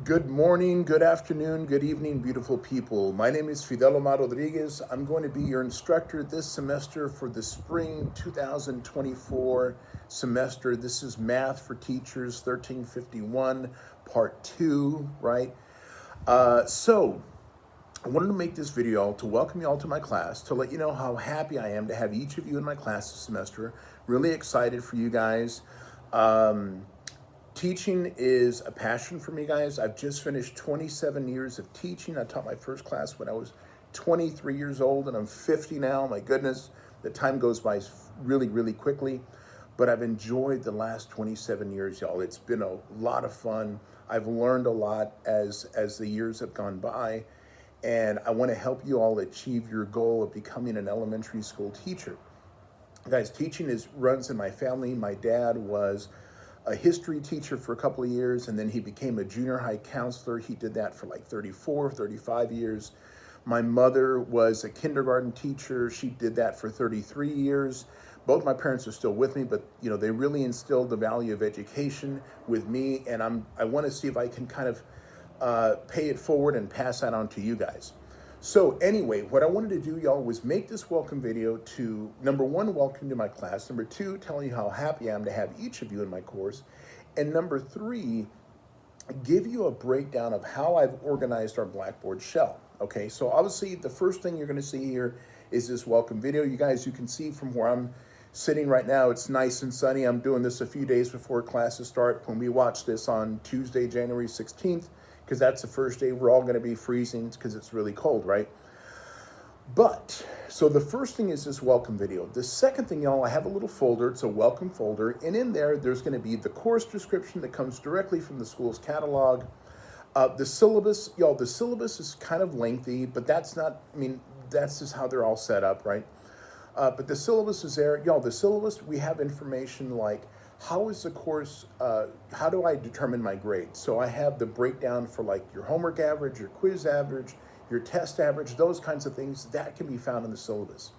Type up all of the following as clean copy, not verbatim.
Good morning, good afternoon, good evening, beautiful people. My name is Fidel Omar Rodriguez. I'm going to be your instructor this semester for the spring 2024 semester. This is Math for Teachers 1351, Part 2, right? So, I wanted to make this video to welcome you all to my class, to let you know how happy I am to have each of you in my class this semester. Really excited for you guys. Teaching is a passion for me, guys. I've just finished 27 years of teaching. I taught my first class when I was 23 years old, and I'm 50 now. My goodness, the time goes by really, really quickly. But I've enjoyed the last 27 years, y'all. It's been a lot of fun. I've learned a lot as the years have gone by, and I want to help you all achieve your goal of becoming an elementary school teacher. Guys, teaching runs in my family. My dad was a history teacher for a couple of years, and then he became a junior high counselor. He did that for like 34, 35 years. My mother was a kindergarten teacher. She did that for 33 years. Both my parents are still with me, but they really instilled the value of education with me, and I want to see if I can kind of pay it forward and pass that on to you guys. So anyway, what I wanted to do, y'all, was make this welcome video to, number one, welcome to my class. Number two, telling you how happy I am to have each of you in my course. And number three, give you a breakdown of how I've organized our Blackboard shell. Okay, so obviously the first thing you're going to see here is this welcome video. You guys, you can see from where I'm sitting right now, it's nice and sunny. I'm doing this a few days before classes start. When we watch this on Tuesday, January 16th, because that's the first day we're all going to be freezing because it's really cold, right? But, so the first thing is this welcome video. The second thing, y'all, I have a little folder. It's a welcome folder. And in there's going to be the course description that comes directly from the school's catalog. The syllabus, y'all, the syllabus is kind of lengthy, but that's not, that's just how they're all set up, right? But the syllabus is there. Y'all, the syllabus, we have information like, how is the course, how do I determine my grade? So I have the breakdown for like your homework average, your quiz average, your test average, those kinds of things. That can be found in the syllabus.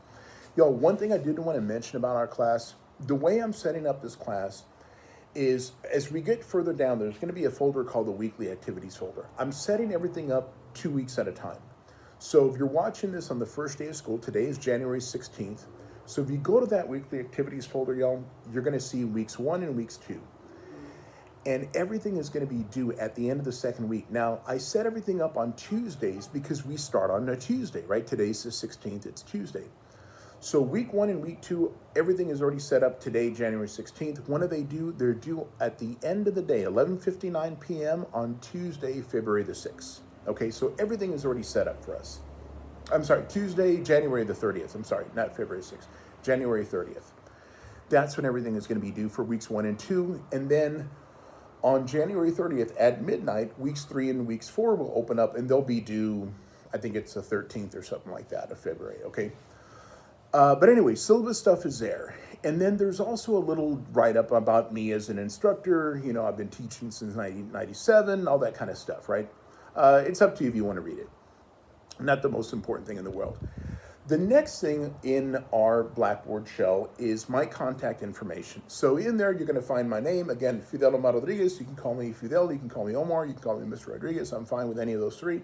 Y'all, one thing I did want to mention about our class, the way I'm setting up this class is as we get further down, there's going to be a folder called the weekly activities folder. I'm setting everything up 2 weeks at a time. So if you're watching this on the first day of school, today is January 16th. So if you go to that weekly activities folder, y'all, you're going to see weeks 1 and weeks 2. And everything is going to be due at the end of the second week. Now, I set everything up on Tuesdays because we start on a Tuesday, right? Today's the 16th, it's Tuesday. So week 1 and week 2, everything is already set up today, January 16th. When do they due? They're due at the end of the day, 11:59 p.m. on Tuesday, February the 6th. Okay, so everything is already set up for us. I'm sorry, Tuesday, January the 30th. I'm sorry, not February 6th, January 30th. That's when everything is going to be due for weeks 1 and 2. And then on January 30th at midnight, weeks 3 and weeks 4 will open up and they'll be due, I think it's the 13th or something like that of February, okay? But anyway, syllabus stuff is there. And then there's also a little write-up about me as an instructor. I've been teaching since 1997, all that kind of stuff, right? It's up to you if you want to read it. Not the most important thing in the world. The next thing in our Blackboard shell is my contact information. So in there, you're going to find my name. Again, Fidel Omar Rodriguez. You can call me Fidel. You can call me Omar. You can call me Mr. Rodriguez. I'm fine with any of those three.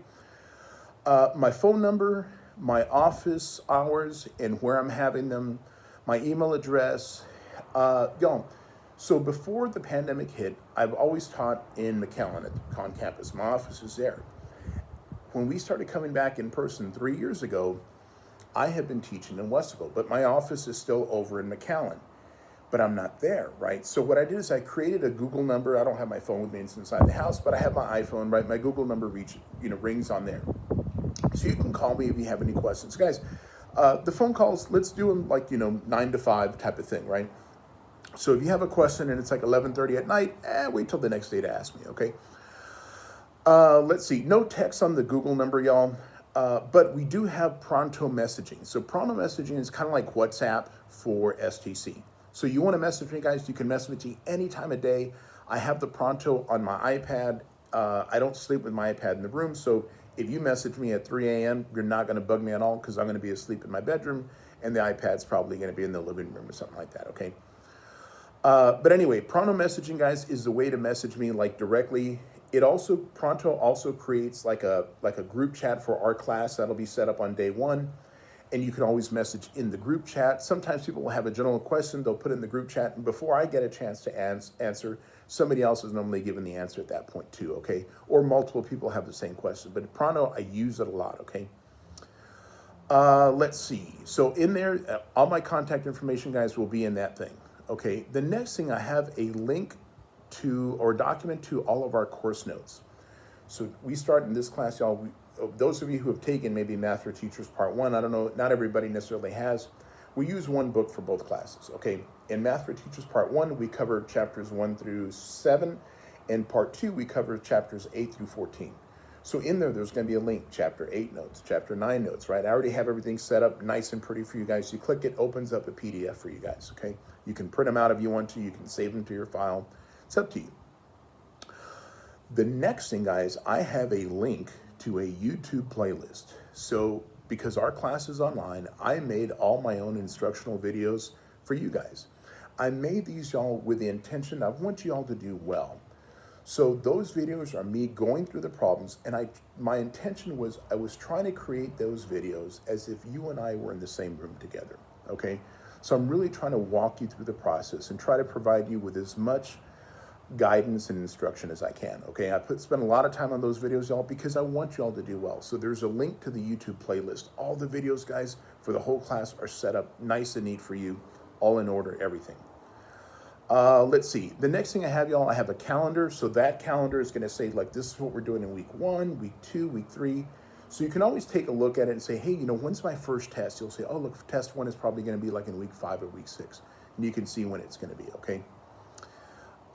My phone number, my office hours, and where I'm having them, my email address. Y'all, so before the pandemic hit, I've always taught in McAllen at Con Campus. My office is there. When we started coming back in person 3 years ago, I have been teaching in Westerville, but my office is still over in McAllen, but I'm not there, right? So what I did is I created a Google number. I don't have my phone with me, it's inside the house, but I have my iPhone, right? My Google number rings on there. So you can call me if you have any questions. Guys, the phone calls, let's do them like, 9 to 5 type of thing, right? So if you have a question and it's like 11:30 at night, wait till the next day to ask me, okay? Let's see, no text on the Google number, y'all, but we do have Pronto messaging. So Pronto messaging is kind of like WhatsApp for STC. So you want to message me, guys, you can message me any time of day. I have the Pronto on my iPad. I don't sleep with my iPad in the room, so if you message me at 3 a.m., you're not going to bug me at all because I'm going to be asleep in my bedroom, and the iPad's probably going to be in the living room or something like that, okay? But anyway, Pronto messaging, guys, is the way to message me like directly Pronto also creates like a group chat for our class that'll be set up on day one, and you can always message in the group chat. Sometimes people will have a general question, they'll put in the group chat, and before I get a chance to answer, somebody else is normally given the answer at that point too, okay? Or multiple people have the same question, but Pronto, I use it a lot, okay? Let's see. So in there, all my contact information, guys, will be in that thing, okay? The next thing, I have a link to, or document to, all of our course notes. So we start in this class, y'all. Those of you who have taken maybe Math for Teachers Part 1, I don't know, not everybody necessarily has. We use one book for both classes, okay? In Math for Teachers Part 1, we cover chapters 1 through 7. In Part 2, we cover chapters 8 through 14. So in there's going to be a link, chapter 8 notes, chapter 9 notes, right? I already have everything set up nice and pretty for you guys. You click it, opens up a PDF for you guys, okay? You can print them out if you want to. You can save them to your file. It's up to you. The next thing, guys, I have a link to a YouTube playlist. So because our class is online, I made all my own instructional videos for you guys. I made these, y'all, with the intention I want you all to do well. So those videos are me going through the problems, and my intention was I was trying to create those videos as if you and I were in the same room together, okay? So I'm really trying to walk you through the process and try to provide you with as much guidance and instruction as I can, okay? Spend a lot of time on those videos, y'all, because I want y'all to do well. So there's a link to the YouTube playlist. All the videos, guys, for the whole class are set up nice and neat for you, all in order, everything. Let's see. The next thing I have, y'all, I have a calendar. So that calendar is going to say, like, this is what we're doing in week 1, week 2, week 3. So you can always take a look at it and say, hey, you know, when's my first test? You'll say, oh, look, test 1 is probably going to be like in week 5 or week 6. And you can see when it's going to be, okay?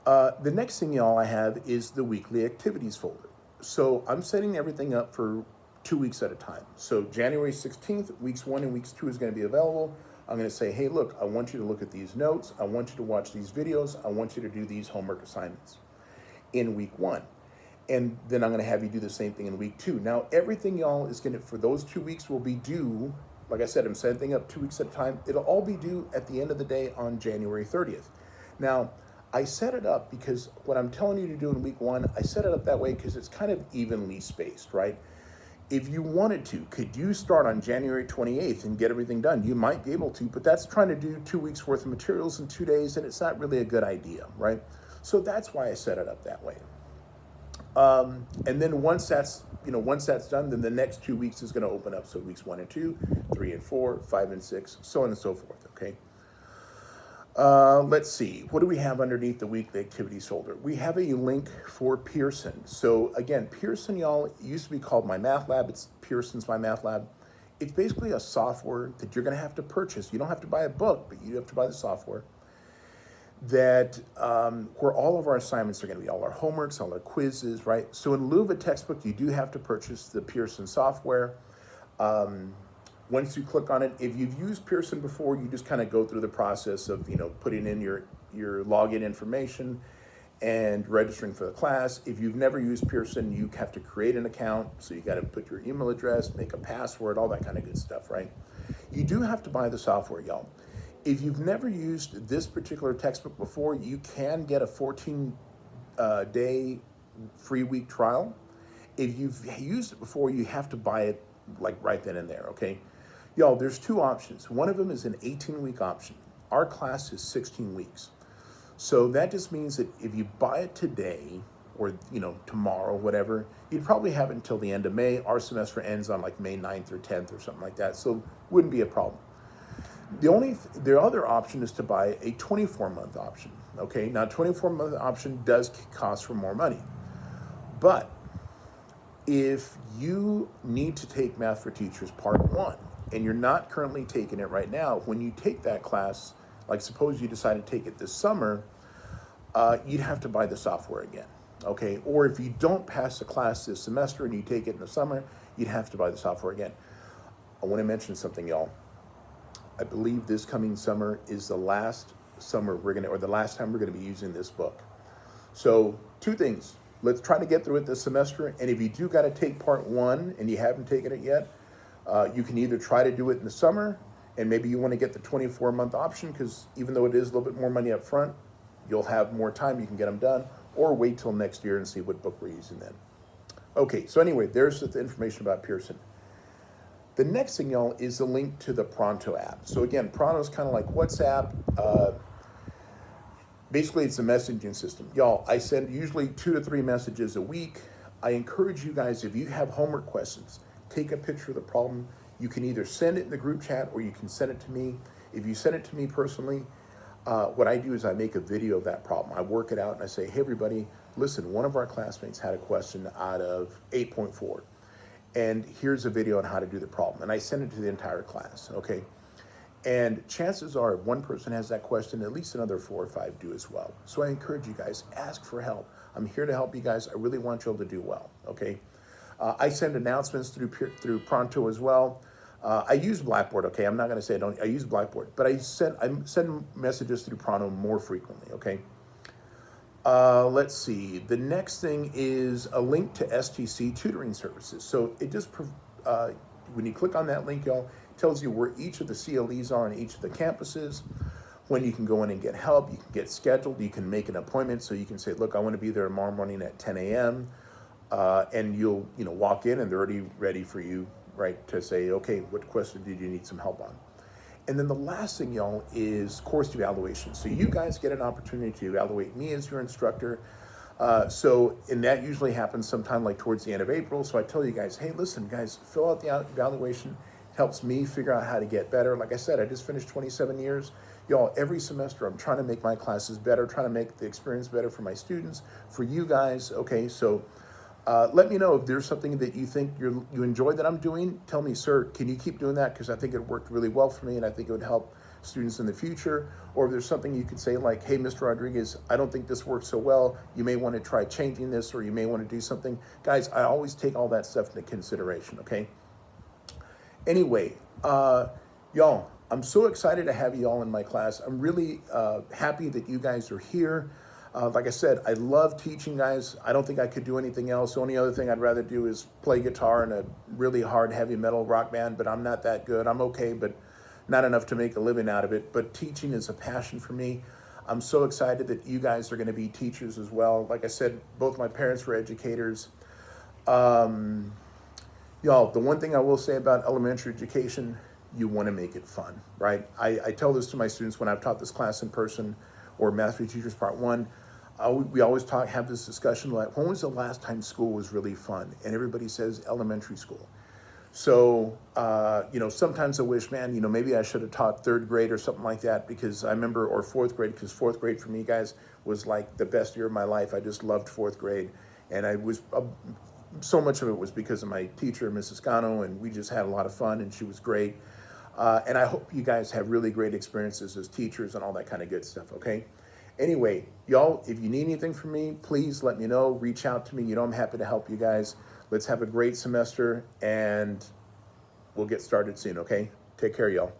The next thing, y'all, I have is the weekly activities folder. So I'm setting everything up for 2 weeks at a time. So January 16th, weeks 1 and weeks 2 is going to be available. I'm going to say, hey, look, I want you to look at these notes. I want you to watch these videos. I want you to do these homework assignments in week 1. And then I'm going to have you do the same thing in week 2. Now, everything, y'all, is going to, for those 2 weeks, will be due. Like I said, I'm setting up 2 weeks at a time. It'll all be due at the end of the day on January 30th. Now, I set it up because what I'm telling you to do in week 1, I set it up that way because it's kind of evenly spaced, right? If you wanted to, could you start on January 28th and get everything done? You might be able to, but that's trying to do 2 weeks worth of materials in 2 days, and it's not really a good idea, right? So that's why I set it up that way. And then once that's done, then the next 2 weeks is going to open up. So weeks 1 and 2, 3 and 4, 5 and 6, so on and so forth, okay? Let's see, what do we have underneath the weekly activities folder? We have a link for Pearson. So again, Pearson, y'all, used to be called My Math Lab. It's Pearson's My Math Lab. It's basically a software that you're going to have to purchase. You don't have to buy a book, but you have to buy the software that where all of our assignments are going to be, all our homeworks, all our quizzes, right? So in lieu of a textbook, you do have to purchase the Pearson software. Once you click on it, if you've used Pearson before, you just kind of go through the process of, you know, putting in your login information and registering for the class. If you've never used Pearson, you have to create an account. So you got to put your email address, make a password, all that kind of good stuff, right? You do have to buy the software, y'all. If you've never used this particular textbook before, you can get a 14-day free week trial. If you've used it before, you have to buy it like right then and there, okay? Y'all, there's 2 options. One of them is an 18-week option. Our class is 16 weeks. So that just means that if you buy it today or, you know, tomorrow, whatever, you'd probably have it until the end of May. Our semester ends on like May 9th or 10th or something like that. So wouldn't be a problem. The other option is to buy a 24-month option, okay? Now, 24-month option does cost for more money. But if you need to take Math for Teachers Part 1, and you're not currently taking it right now, when you take that class, like suppose you decide to take it this summer, you'd have to buy the software again, okay? Or if you don't pass the class this semester and you take it in the summer, you'd have to buy the software again. I want to mention something, y'all. I believe this coming summer is the last summer the last time we're gonna be using this book. So 2 things. Let's try to get through it this semester, and if you do got to take Part 1 and you haven't taken it yet, you can either try to do it in the summer, and maybe you want to get the 24-month option because even though it is a little bit more money up front, you'll have more time, you can get them done. or wait till next year and see what book we're using then. Okay, so anyway, there's the information about Pearson. The next thing, y'all, is the link to the Pronto app. So again, Pronto is kind of like WhatsApp. Basically, it's a messaging system. Y'all, I send usually 2 to 3 messages a week. I encourage you guys, if you have homework questions, take a picture of the problem. You can either send it in the group chat or you can send it to me. If you send it to me personally, what I do is I make a video of that problem. I work it out and I say, hey, everybody, listen, one of our classmates had a question out of 8.4. And here's a video on how to do the problem. And I send it to the entire class, okay? And chances are, if one person has that question, at least another 4 or 5 do as well. So I encourage you guys, ask for help. I'm here to help you guys. I really want you all to do well, okay? I send announcements through Pronto as well. I use Blackboard, okay? I'm not gonna say I don't, I use Blackboard, but I send messages through Pronto more frequently, okay? Let's see. The next thing is a link to STC tutoring services. So it just, when you click on that link, y'all, it tells you where each of the CLEs are on each of the campuses, when you can go in and get help, you can get scheduled, you can make an appointment. So you can say, look, I want to be there tomorrow morning at 10 a.m. And you'll, walk in and they're already ready for you, right, to say, okay, what question did you need some help on? And then the last thing, y'all, is course evaluation. So you guys get an opportunity to evaluate me as your instructor. And that usually happens sometime like towards the end of April. So I tell you guys, hey, listen, guys, fill out the evaluation. It helps me figure out how to get better. Like I said, I just finished 27 years. Y'all, every semester I'm trying to make my classes better, trying to make the experience better for my students, for you guys, okay? So let me know if there's something that you think you enjoy that I'm doing. Tell me, sir, can you keep doing that? Because I think it worked really well for me and I think it would help students in the future. Or if there's something you could say like, hey, Mr. Rodriguez, I don't think this works so well. You may want to try changing this, or you may want to do something. Guys, I always take all that stuff into consideration, okay? Anyway, y'all, I'm so excited to have you all in my class. I'm really happy that you guys are here. Like I said, I love teaching, guys. I don't think I could do anything else. The only other thing I'd rather do is play guitar in a really hard heavy metal rock band, but I'm not that good. I'm okay, but not enough to make a living out of it. But teaching is a passion for me. I'm so excited that you guys are going to be teachers as well. Like I said, both my parents were educators. Y'all, the one thing I will say about elementary education, you want to make it fun, right? I tell this to my students when I've taught this class in person, or Mastery Teachers Part 1. We always have this discussion like, when was the last time school was really fun? And everybody says elementary school. So, sometimes I wish, man, maybe I should have taught 3rd grade or something like that, because I remember, or 4th grade, because 4th grade for me, guys, was like the best year of my life. I just loved 4th grade. And I was, so much of it was because of my teacher, Mrs. Cano, and we just had a lot of fun, and she was great. And I hope you guys have really great experiences as teachers and all that kind of good stuff, okay? Anyway, y'all, if you need anything from me, please let me know. Reach out to me. I'm happy to help you guys. Let's have a great semester, and we'll get started soon, okay? Take care, y'all.